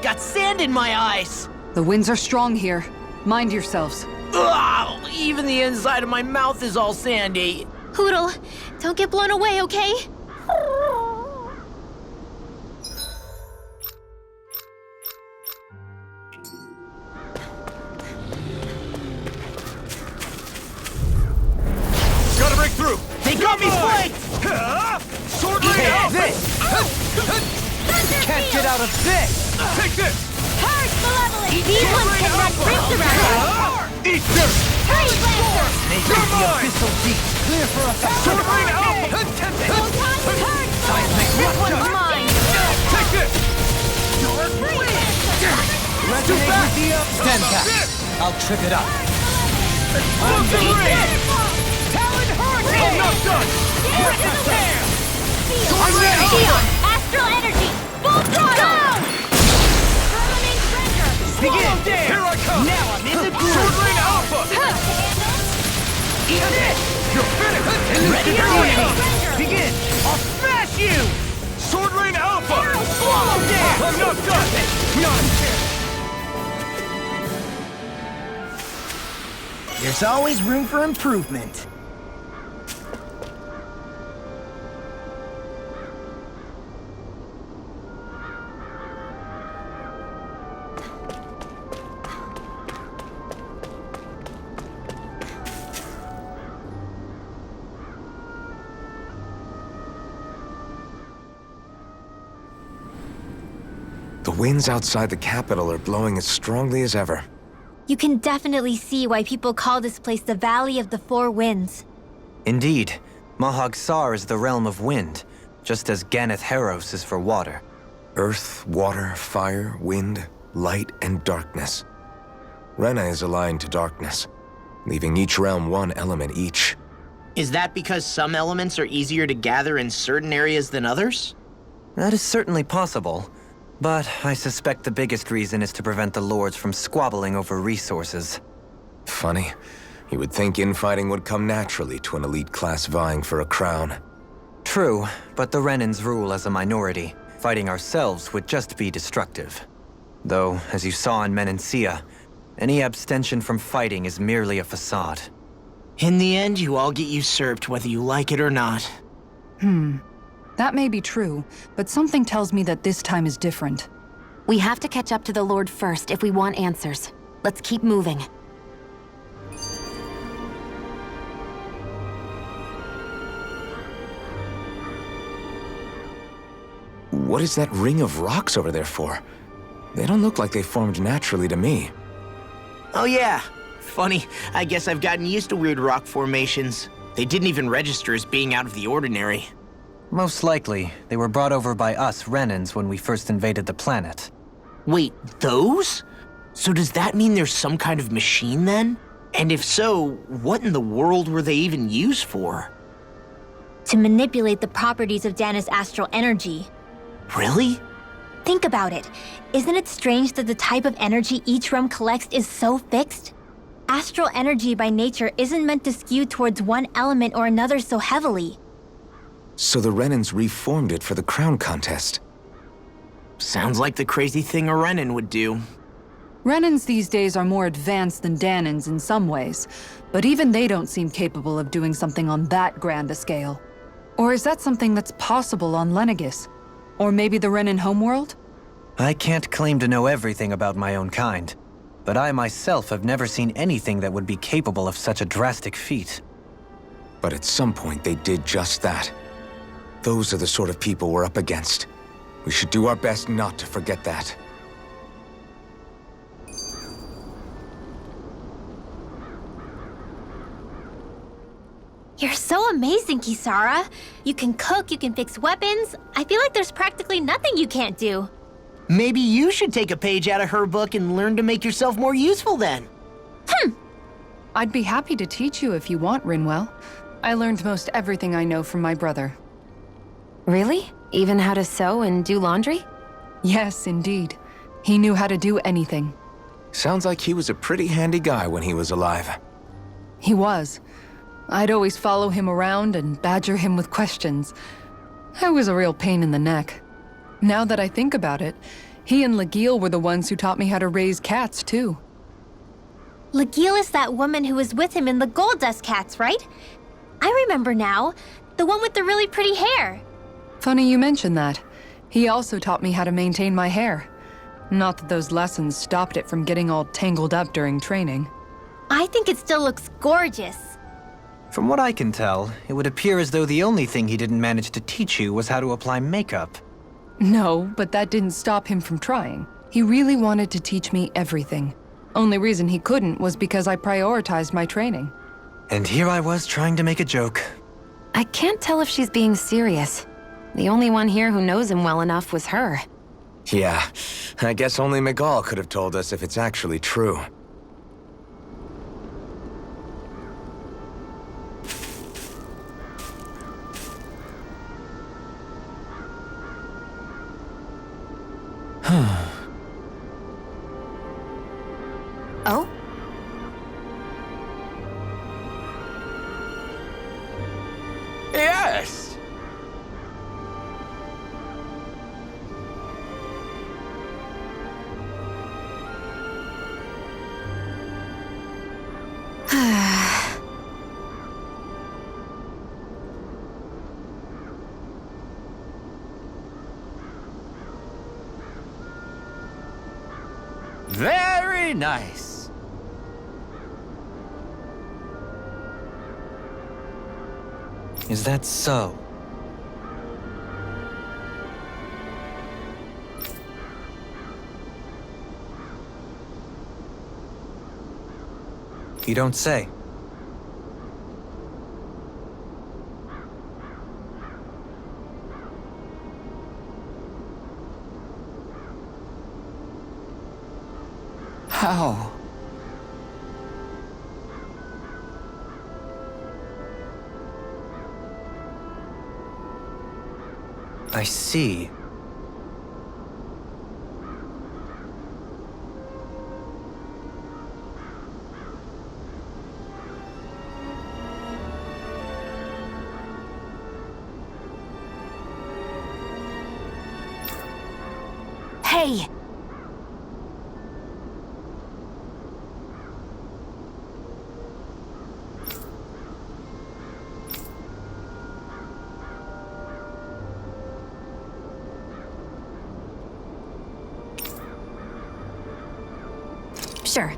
got sand in my eyes! The winds are strong here. Mind yourselves. Ugh, even the inside of my mouth is all sandy. Hootle, don't get blown away, okay? Gotta break through! They got me flanked! Sword Rain Alpha! Can't get out of this! Take this! Purge Malevolent! These ones can run rings around us! Eat dirt! Purge Lancer! Make the abyssal deep clear for us! Sword Rain Alpha! Purge Seismic This one's rupture! mine! Take this! Resonate with the Stand back! I'll trip it up! Explosive Rain! Talon Hurricane! I'm not done! Sword Rain Alpha! Shion! Astral Energy! Full throttle! Go! Permanent Render! Begin! Here I come! Now I'm in the Sword groove! Rain Alpha! Eat this! You're finished! Ready to Render! Begin! I'll smash you! Sword Rain Alpha! Swallow down! I'm not done! Not a chance! There's always room for improvement. The winds outside the capital are blowing as strongly as ever. You can definitely see why people call this place the Valley of the Four Winds. Indeed, Mahag Sar is the realm of wind, just as Ganeth Heros is for water. Earth, water, fire, wind, light, and darkness. Rena is aligned to darkness, leaving each realm one element each. Is that because some elements are easier to gather in certain areas than others? That is certainly possible, but I suspect the biggest reason is to prevent the lords from squabbling over resources. Funny. You would think infighting would come naturally to an elite class vying for a crown. True, but the Renans rule as a minority. Fighting ourselves would just be destructive. Though, as you saw in Menancia, any abstention from fighting is merely a facade. In the end, you all get usurped whether you like it or not. That may be true, but something tells me that this time is different. We have to catch up to the Lord first if we want answers. Let's keep moving. What is that ring of rocks over there for? They don't look like they formed naturally to me. Oh yeah. Funny, I guess I've gotten used to weird rock formations. They didn't even register as being out of the ordinary. Most likely, they were brought over by us Renans when we first invaded the planet. Wait, those? So does that mean there's some kind of machine then? And if so, what in the world were they even used for? To manipulate the properties of Dana's astral energy. Really? Think about it. Isn't it strange that the type of energy each realm collects is so fixed? Astral energy by nature isn't meant to skew towards one element or another so heavily. So the Renans reformed it for the crown contest. Sounds like the crazy thing a Renan would do. Renans these days are more advanced than Danans in some ways, but even they don't seem capable of doing something on that grand a scale. Or is that something that's possible on Lenegis? Or maybe the Renan homeworld? I can't claim to know everything about my own kind, but I myself have never seen anything that would be capable of such a drastic feat. But at some point they did just that. Those are the sort of people we're up against. We should do our best not to forget that. You're so amazing, Kisara. You can cook, you can fix weapons. I feel like there's practically nothing you can't do. Maybe you should take a page out of her book and learn to make yourself more useful then. I'd be happy to teach you if you want, Rinwell. I learned most everything I know from my brother. Really? Even how to sew and do laundry? Yes, indeed. He knew how to do anything. Sounds like he was a pretty handy guy when he was alive. He was. I'd always follow him around and badger him with questions. I was a real pain in the neck. Now that I think about it, He and Legil were the ones who taught me how to raise cats, too. Legil is that woman who was with him in the Gold Dust Cats, right? I remember now. The one with the really pretty hair. Funny you mention that. He also taught me how to maintain my hair. Not that those lessons stopped it from getting all tangled up during training. I think it still looks gorgeous. From what I can tell, it would appear as though the only thing he didn't manage to teach you was how to apply makeup. No, but that didn't stop him from trying. He really wanted to teach me everything. Only reason he couldn't was because I prioritized my training. And here I was trying to make a joke. I can't tell if she's being serious. The only one here who knows him well enough was her. Yeah, I guess only Miguel could have told us if it's actually true. Oh? Yes! Very nice. Is that so? You don't say. How? I see. Hey! Sure.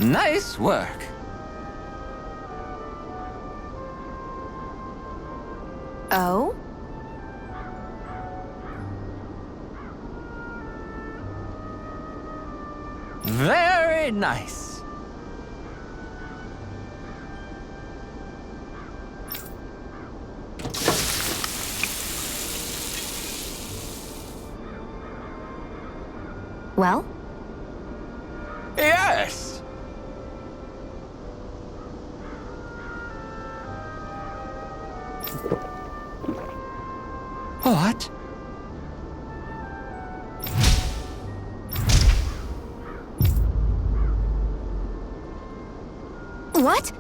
Nice work. Oh? Very nice. Well? Yes! What? What?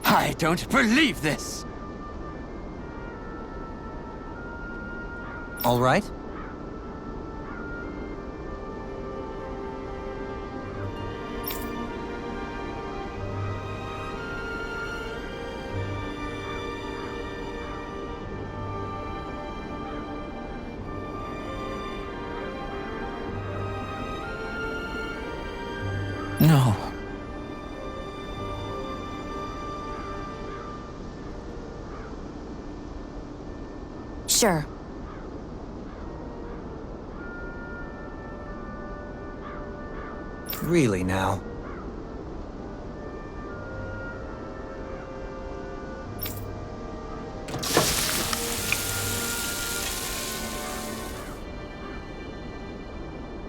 I don't believe this. All right? No. Sure. Really now?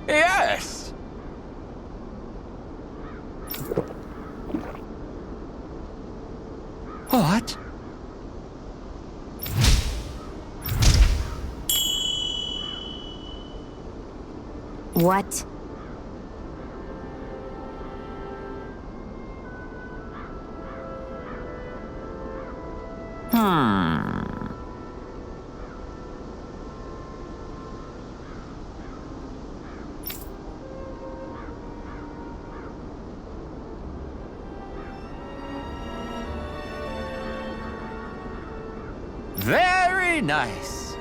Yes! What? What? Very nice.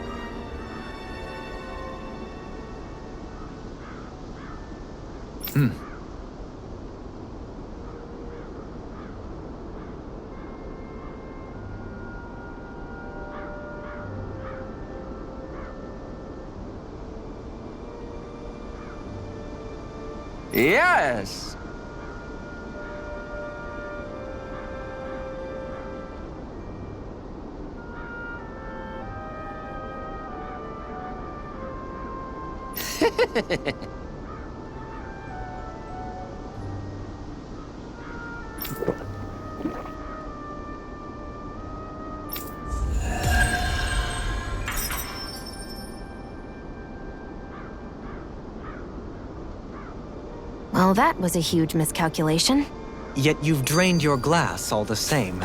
Yes. Well, that was a huge miscalculation. Yet you've drained your glass all the same.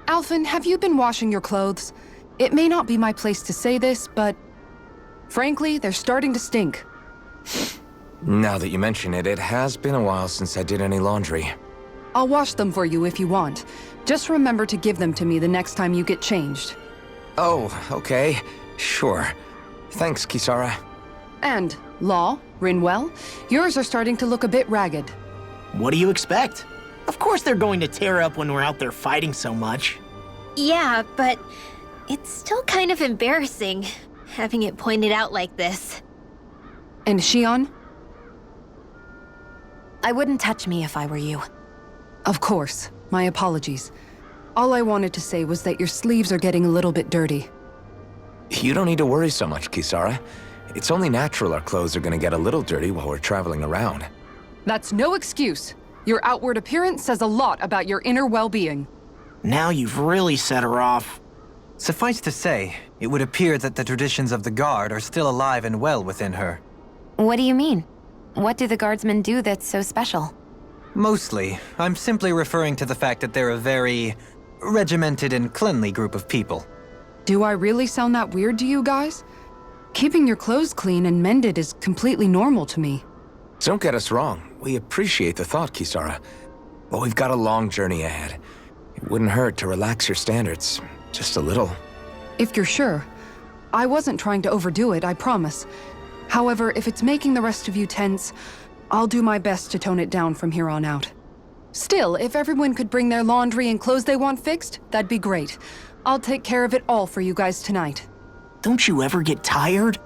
Alphen, have you been washing your clothes? It may not be my place to say this, but frankly, they're starting to stink. Now that you mention it, it has been a while since I did any laundry. I'll wash them for you if you want. Just remember to give them to me the next time you get changed. Oh, okay. Sure. Thanks, Kisara. And, Law, Rinwell, yours are starting to look a bit ragged. What do you expect? Of course they're going to tear up when we're out there fighting so much. Yeah, but it's still kind of embarrassing having it pointed out like this. And Shion? I wouldn't touch me if I were you. Of course. My apologies. All I wanted to say was that your sleeves are getting a little bit dirty. You don't need to worry so much, Kisara. It's only natural our clothes are gonna get a little dirty while we're traveling around. That's no excuse. Your outward appearance says a lot about your inner well-being. Now you've really set her off. Suffice to say, it would appear that the traditions of the Guard are still alive and well within her. What do you mean? What do the guardsmen do that's so special? Mostly, I'm simply referring to the fact that they're a very regimented and cleanly group of people. Do I really sound that weird to you guys? Keeping your clothes clean and mended is completely normal to me. Don't get us wrong. We appreciate the thought, Kisara. But we've got a long journey ahead. It wouldn't hurt to relax your standards. Just a little. If you're sure. I wasn't trying to overdo it, I promise. However, if it's making the rest of you tense, I'll do my best to tone it down from here on out. Still, if everyone could bring their laundry and clothes they want fixed, that'd be great. I'll take care of it all for you guys tonight. Don't you ever get tired?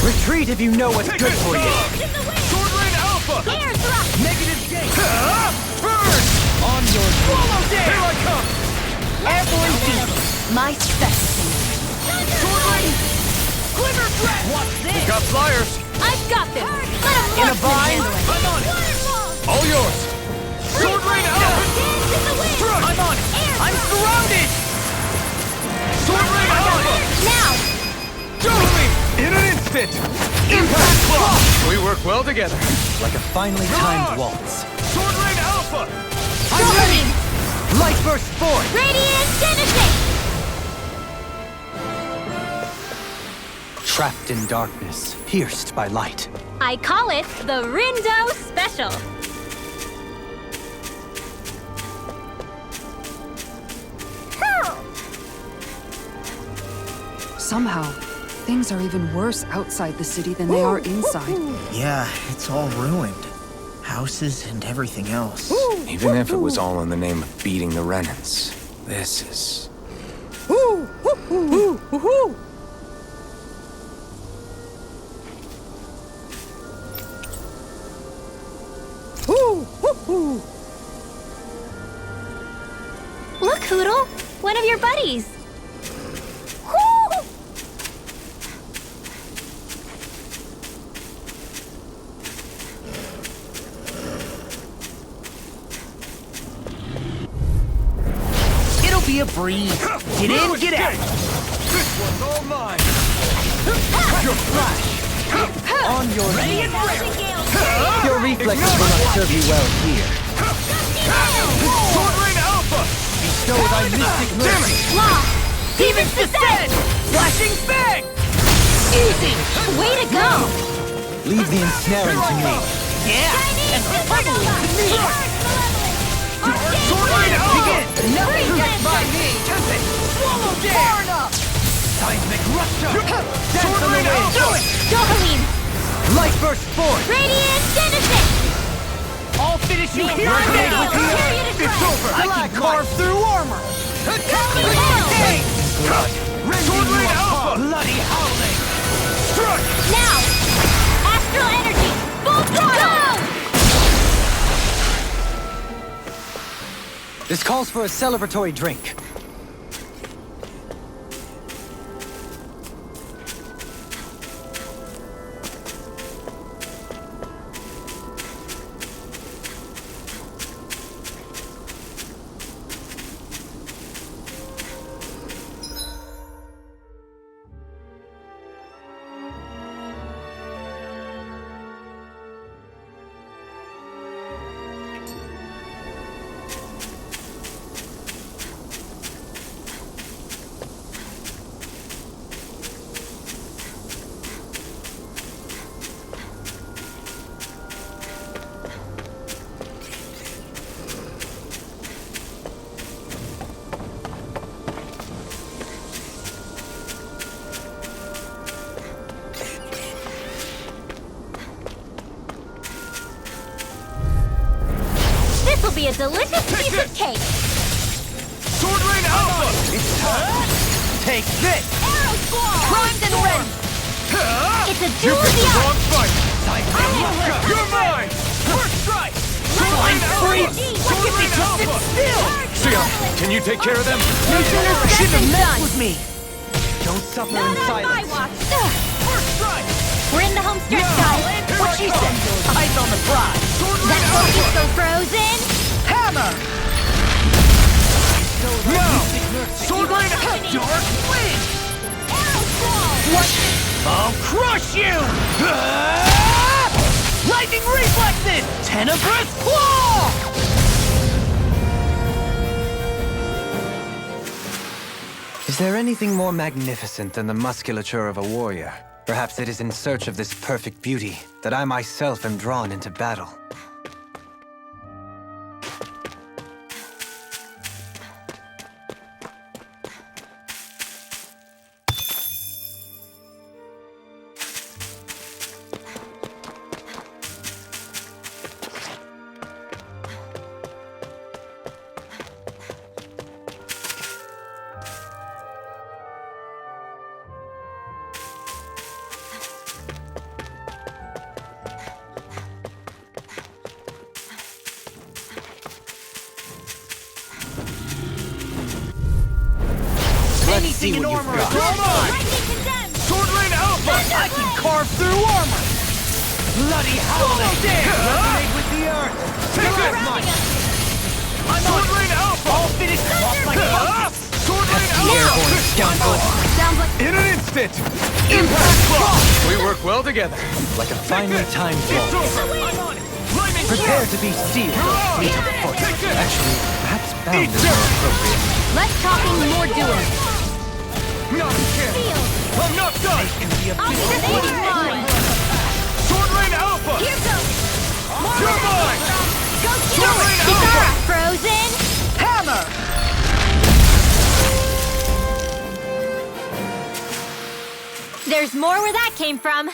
Retreat if you know what's good for you. Sword Rain Alpha! Air thrust! Negative gate! Burn! On your swallow dance! Here I come! Airborne beam. My specialty. Sword Rain! Glitter threat! What's this? We got flyers! I've got this. Let him In a bind? I'm on it! All yours! Sword Rain Alpha! Thrust! I'm on it! I'm surrounded! Sword Rain Alpha! Now! Totally! In an instant! Impact Claw! We work well together. Like a finely timed waltz. Sword Rain Alpha! I'm ready! Light burst forth! Radiant Genesis! Trapped in darkness, pierced by light. I call it the Rindo Special. Somehow, things are even worse outside the city than they are inside. Yeah, it's all ruined. Houses and everything else. Even if it was all in the name of beating the Renans, this is... Look, Hoodle! One of your buddies! Woo! It'll be a breeze. Get in, get out. This one's all mine! Your flash! On your knees! Thousand Gales! Your reflexes will not serve you well here. Sword Rain Alpha! Bestow thy mystic mercy! Law! Demon's Descent! Flashing Fang! Easy! Way to go! Leave the ensnaring to me. Chinese Supernova! Sword Rain Alpha! Begin! Nothing gets by me! Tempest! Swallow Dance! Far enough! Seismic Rupture! Dance Sword on the Rain wind! Alpha! Dohalim! Light burst forth! Radiant Genesis! I'll finish you here and Grenade now! with the air. It's over! I can carve through armor! Blood! Sword Rain Alpha! Bloody howling! Strike! Now! Astral Energy! Full throttle! This calls for a celebratory drink. This'll be a delicious piece of cake! Sword Rain Alpha! It's time! Take this! Arrow Squall! Primed and ready! It's a You duel of picked the the wrong arts! fight! You're mine! First strike! Sword Rain Alpha! Sword Rain Alpha! Sia, can you take care of them? No sooner said than done! me! Don't suffer Not in on my silence. watch! First strike! We're in the home stretch, guys! What she said! Eyes on the prize! Sword Rain That focus Alpha! so frozen! Hammer! Now! Sword Rain Alpha! Dark Wind! Arrow Squall! What? I'll crush you! Lightning reflexes! Tenebrous claw! Is there anything more magnificent than the musculature of a warrior? Perhaps it is in search of this perfect beauty that I myself am drawn into battle. see what you've got. Come on! Sword Rain Alpha! I can carve through armor! Bloody holiday! Resonate with the earth! Take it! Sword Rain Alpha! I'll finish them off like buckets! Sword Rain Alpha! Airborne scoundrel! Sounds like In an instant! Impact Claw! We work well together. Like a finely timed It's ball. over! I'm on it! Lightning Prepare Storm! to be sealed or fleet of foot. Take this! Actually, perhaps bound Eat is this! more appropriate. less talking, more doing. Not again! I'm not done! I'll be the next one. Sword Rain Alpha! Here goes. You're mine! Go Sword Rain Alpha! Frozen. Hammer! There's more where that came from.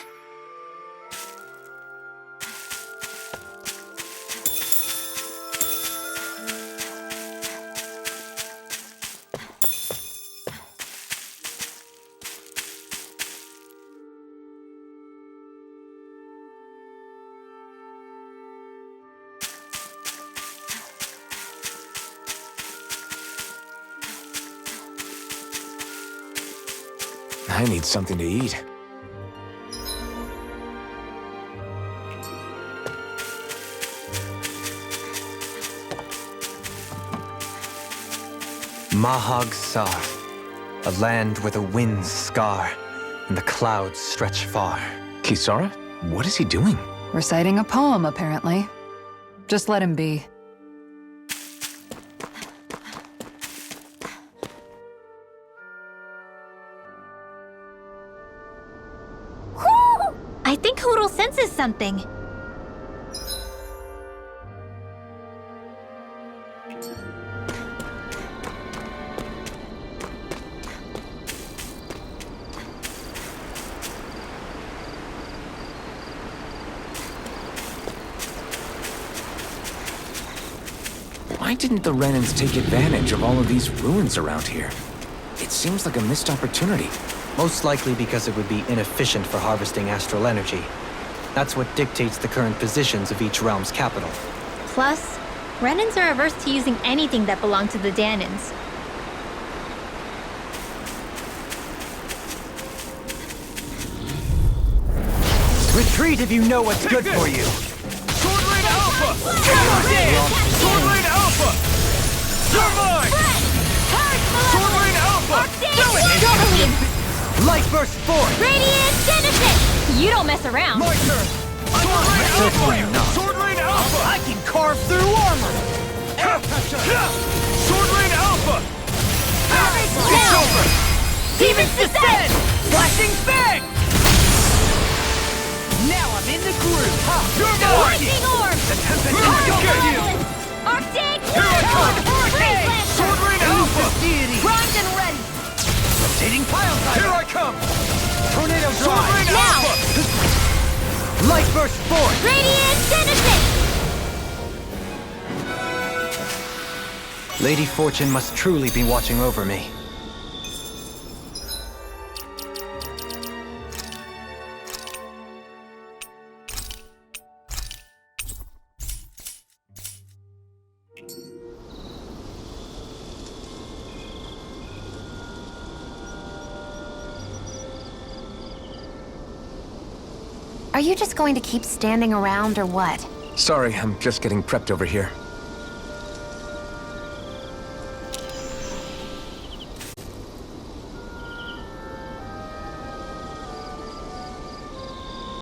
I need something to eat. Mahag Sar, a land where the winds scar and the clouds stretch far. Kisara? What is he doing? Reciting a poem, apparently. Just let him be. Whew! I think Hoodle senses something. Why didn't the Renans take advantage of all of these ruins around here? It seems like a missed opportunity. Most likely because it would be inefficient for harvesting astral energy. That's what dictates the current positions of each realm's capital. Plus, Renans are averse to using anything that belonged to the Danans. Retreat if you know what's good for you! Sword Rain Alpha! Sword Rain Alpha! You're mine! Sword Rain Alpha! Light burst forth! Radiant Genesis! You don't mess around. My turn! Sword Rain Certainly Alpha! not. Sword Rain Alpha! I can carve through armor! Sword Rain Alpha! It's over! Demons descend! Flashing Fang! Now I'm in the groove! You're mine! Lightning Orb! We'll get you! Arctic! Here I come! Sword Rain Alpha! Deity! Primed and ready! Rotating pile Here driver! I come! Tornado Sword Rain drive! Alpha! Light burst forth! Radiant Genesis! Lady Fortune must truly be watching over me. Are you just going to keep standing around or what? Sorry, I'm just getting prepped over here.